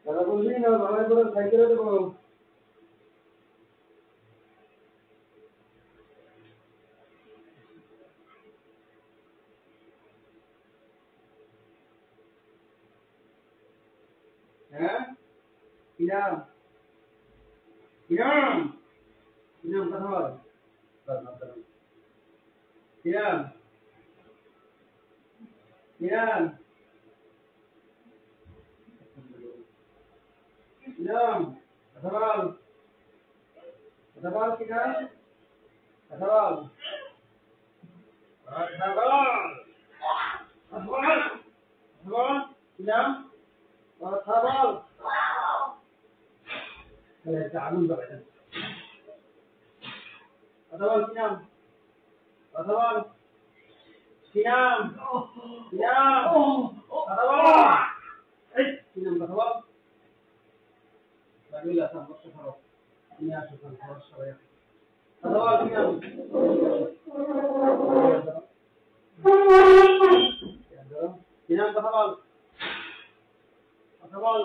দাদা বললি না ভাড়া করে সাইকেলে দেবো। হ্যাঁ কিরাম কিরাম কিরাম কথা বল কিরাম কিরাম কিরাম কথা বল কিরাম কথা বল কিরাম কথা বল আগুন জ্বালায় কথা বল কিরাম কথা বল কিরাম কিরাম কথা বল কিরাম কথা বল রাগিলা সমস্ত খারাপ নিয়ে আসো খারাপ সবাই কথা বল কিরাম কিরাম কথা বল কথা বল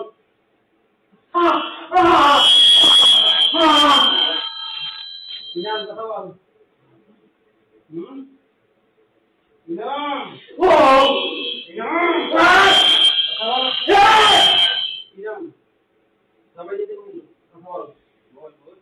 কিরাম কথা বল কিরাম কিরাম সবাই যেতে বলি কথা বল বল বল